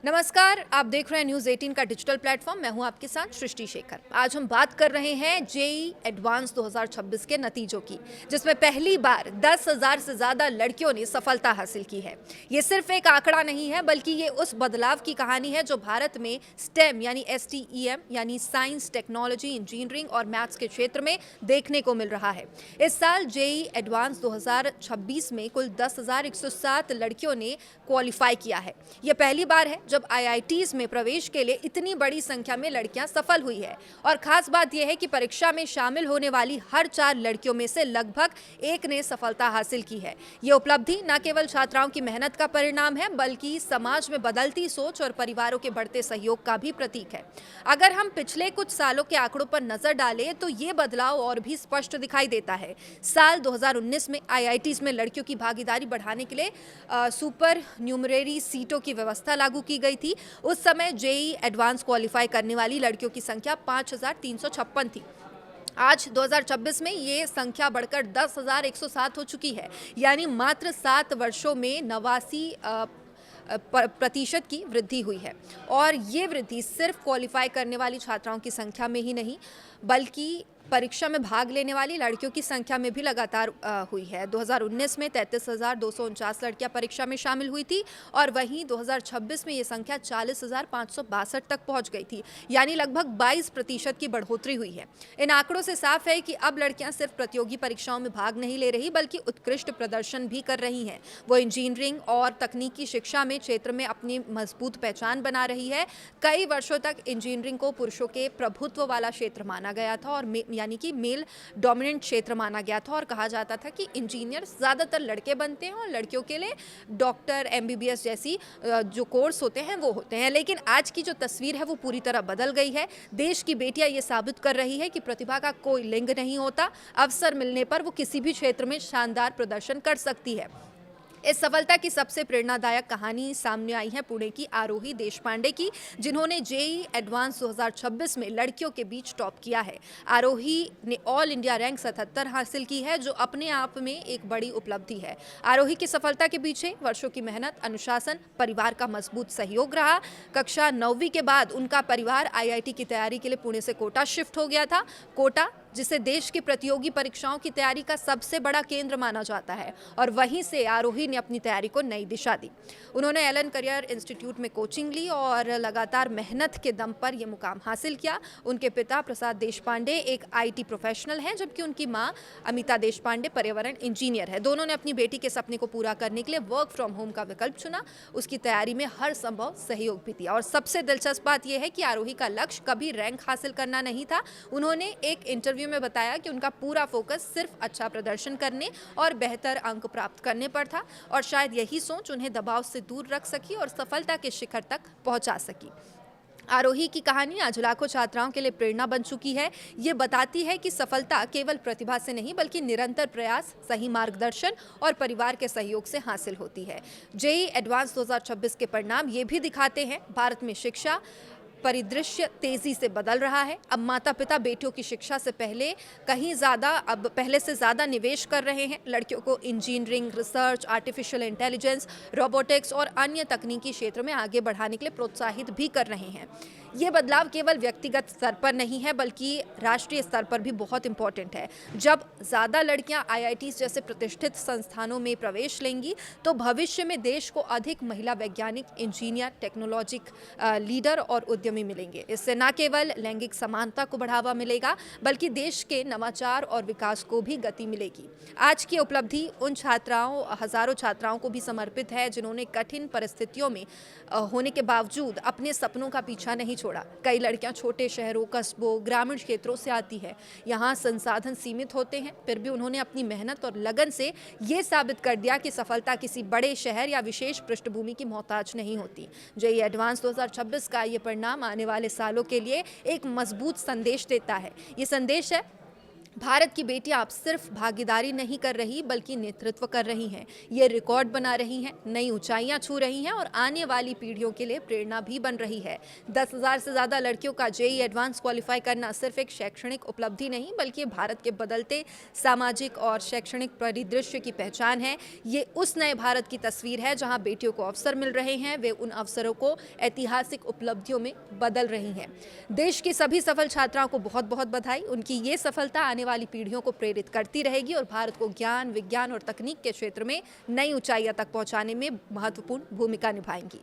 नमस्कार, आप देख रहे हैं न्यूज़ 18 का डिजिटल प्लेटफॉर्म। मैं हूं आपके साथ सृष्टि शेखर। आज हम बात कर रहे हैं जेईई एडवांस 2026 के नतीजों की, जिसमें पहली बार 10,000 से ज़्यादा लड़कियों ने सफलता हासिल की है। ये सिर्फ एक आंकड़ा नहीं है, बल्कि ये उस बदलाव की कहानी है जो भारत में स्टेम यानी STEM यानी साइंस, टेक्नोलॉजी, इंजीनियरिंग और मैथ्स के क्षेत्र में देखने को मिल रहा है। इस साल जेईई एडवांस 2026 में कुल 10,107 लड़कियों ने क्वालिफाई किया है। यह पहली बार है जब IITs में प्रवेश के लिए इतनी बड़ी संख्या में लड़कियां सफल हुई है। और खास बात यह है कि परीक्षा में शामिल होने वाली हर 4 लड़कियों में से लगभग एक ने सफलता हासिल की है। ये उपलब्धि न केवल छात्राओं की मेहनत का परिणाम है, बल्कि समाज में बदलती सोच और परिवारों के बढ़ते सहयोग का भी प्रतीक है। अगर हम पिछले कुछ सालों के आंकड़ों पर नजर डालें तो ये बदलाव और भी स्पष्ट दिखाई देता है। साल 2019 में IITs में लड़कियों की भागीदारी बढ़ाने के लिए सुपर न्यूमरेरी सीटों की व्यवस्था लागू की गई थी। उस समय जेईई एडवांस क्वालिफाई करने वाली लड़कियों की संख्या 5,356 थी। आज 2026 में ये संख्या बढ़कर 10,107 हो चुकी है, यानी मात्र 7 वर्षों में 89% की वृद्धि हुई है। और ये वृद्धि सिर्फ क्वालिफाई करने वाली छात्राओं की संख्या में ही नहीं, बल्कि परीक्षा में भाग लेने वाली लड़कियों की संख्या में भी लगातार हुई है। 2019 में 33,249 लड़कियां परीक्षा में शामिल हुई थी और वहीं 2026 में ये संख्या 40,562 तक पहुंच गई थी, यानी लगभग 22% की बढ़ोतरी हुई है। इन आंकड़ों से साफ है कि अब लड़कियां सिर्फ प्रतियोगी परीक्षाओं में भाग नहीं ले रही, बल्कि उत्कृष्ट प्रदर्शन भी कर रही हैं। वो इंजीनियरिंग और तकनीकी शिक्षा में क्षेत्र में अपनी मजबूत पहचान बना रही है। कई वर्षों तक इंजीनियरिंग को पुरुषों के प्रभुत्व वाला क्षेत्र माना गया था और यानी कि मेल डोमिनेंट क्षेत्र माना गया था और कहा जाता था कि इंजीनियर ज़्यादातर लड़के बनते हैं और लड़कियों के लिए डॉक्टर, MBBS जैसी जो कोर्स होते हैं वो होते हैं। लेकिन आज की जो तस्वीर है वो पूरी तरह बदल गई है। देश की बेटियां ये साबित कर रही है कि प्रतिभा का कोई लिंग नहीं होता। अवसर मिलने पर वो किसी भी क्षेत्र में शानदार प्रदर्शन कर सकती है। इस सफलता की सबसे प्रेरणादायक कहानी सामने आई है पुणे की आरोही देशपांडे की, जिन्होंने जेईई एडवांस 2026 में लड़कियों के बीच टॉप किया है। आरोही ने ऑल इंडिया रैंक 77 हासिल की है, जो अपने आप में एक बड़ी उपलब्धि है। आरोही की सफलता के पीछे वर्षों की मेहनत, अनुशासन, परिवार का मजबूत सहयोग रहा। कक्षा 9वीं के बाद उनका परिवार IIT की तैयारी के लिए पुणे से कोटा शिफ्ट हो गया था। कोटा, जिसे देश की प्रतियोगी परीक्षाओं की तैयारी का सबसे बड़ा केंद्र माना जाता है, और वहीं से आरोही ने अपनी तैयारी को नई दिशा दी। उन्होंने एलन करियर इंस्टीट्यूट में कोचिंग ली और लगातार मेहनत के दम पर यह मुकाम हासिल किया। उनके पिता प्रसाद देशपांडे एक IT प्रोफेशनल हैं, जबकि उनकी मां अमिता देशपांडे पर्यावरण इंजीनियर है। दोनों ने अपनी बेटी के सपने को पूरा करने के लिए वर्क फ्रॉम होम का विकल्प चुना। उसकी तैयारी में हर संभव सहयोग भी दिया। और सबसे दिलचस्प बात यह है कि आरोही का लक्ष्य कभी रैंक हासिल करना नहीं था। उन्होंने एक इंटरव्यू में बताया कि उनका पूरा फोकस सिर्फ अच्छा प्रदर्शन करने और बेहतर अंक प्राप्त करने पर था, और शायद यही सोच उन्हें दबाव से दूर रख सकी और सफलता के शिखर तक पहुंचा सकी। आरोही की कहानी आज लाखों छात्राओं के लिए प्रेरणा बन चुकी है। ये बताती है कि सफलता केवल प्रतिभा से नहीं, बल्कि निरंतर प्रयास, सही मार्गदर्शन और परिवार के सहयोग से हासिल होती है। जेईई एडवांस 2026 के परिणाम ये भी दिखाते हैं भारत में शिक्षा परिदृश्य तेजी से बदल रहा है। अब माता पिता बेटियों की शिक्षा से पहले से ज़्यादा निवेश कर रहे हैं। लड़कियों को engineering, research, artificial intelligence, robotics और अन्य तकनीकी क्षेत्र में आगे बढ़ाने के लिए प्रोत्साहित भी कर रहे हैं। ये बदलाव केवल व्यक्तिगत स्तर पर नहीं है, बल्कि राष्ट्रीय स्तर पर भी बहुत इंपॉर्टेंट है। जब ज़्यादा लड़कियां IITs जैसे प्रतिष्ठित संस्थानों में प्रवेश लेंगी, तो भविष्य में देश को अधिक महिला वैज्ञानिक, इंजीनियर, टेक्नोलॉजिक लीडर और उद्यमी मिलेंगे। इससे न केवल लैंगिक समानता को बढ़ावा मिलेगा, बल्कि देश के नवाचार और विकास को भी गति मिलेगी। आज की उपलब्धि उन हजारों छात्राओं को भी समर्पित है, जिन्होंने कठिन परिस्थितियों में होने के बावजूद अपने सपनों का पीछा नहीं छोड़ा। कई लड़कियां छोटे शहरों, कस्बों, ग्रामीण क्षेत्रों से आती है। यहाँ संसाधन सीमित होते हैं, फिर भी उन्होंने अपनी मेहनत और लगन से ये साबित कर दिया कि सफलता किसी बड़े शहर या विशेष पृष्ठभूमि की मोहताज नहीं होती। जेईई एडवांस 2026 का ये परिणाम आने वाले सालों के लिए एक मजबूत संदेश देता है। ये संदेश है भारत की बेटियां अब सिर्फ भागीदारी नहीं कर रही बल्कि नेतृत्व कर रही हैं। ये रिकॉर्ड बना रही हैं, नई ऊंचाइयां छू रही हैं और आने वाली पीढ़ियों के लिए प्रेरणा भी बन रही है। 10,000 से ज़्यादा लड़कियों का जेईई एडवांस क्वालिफाई करना सिर्फ एक शैक्षणिक उपलब्धि नहीं बल्कि भारत के बदलते सामाजिक और शैक्षणिक परिदृश्य की पहचान है। ये उस नए भारत की तस्वीर है जहां बेटियों को अवसर मिल रहे हैं, वे उन अवसरों को ऐतिहासिक उपलब्धियों में बदल रही हैं। देश की सभी सफल छात्राओं को बहुत बहुत बधाई। उनकी ये सफलता आने वाली पीढ़ियों को प्रेरित करती रहेगी और भारत को ज्ञान, विज्ञान और तकनीक के क्षेत्र में नई ऊंचाइयों तक पहुंचाने में महत्वपूर्ण भूमिका निभाएंगी।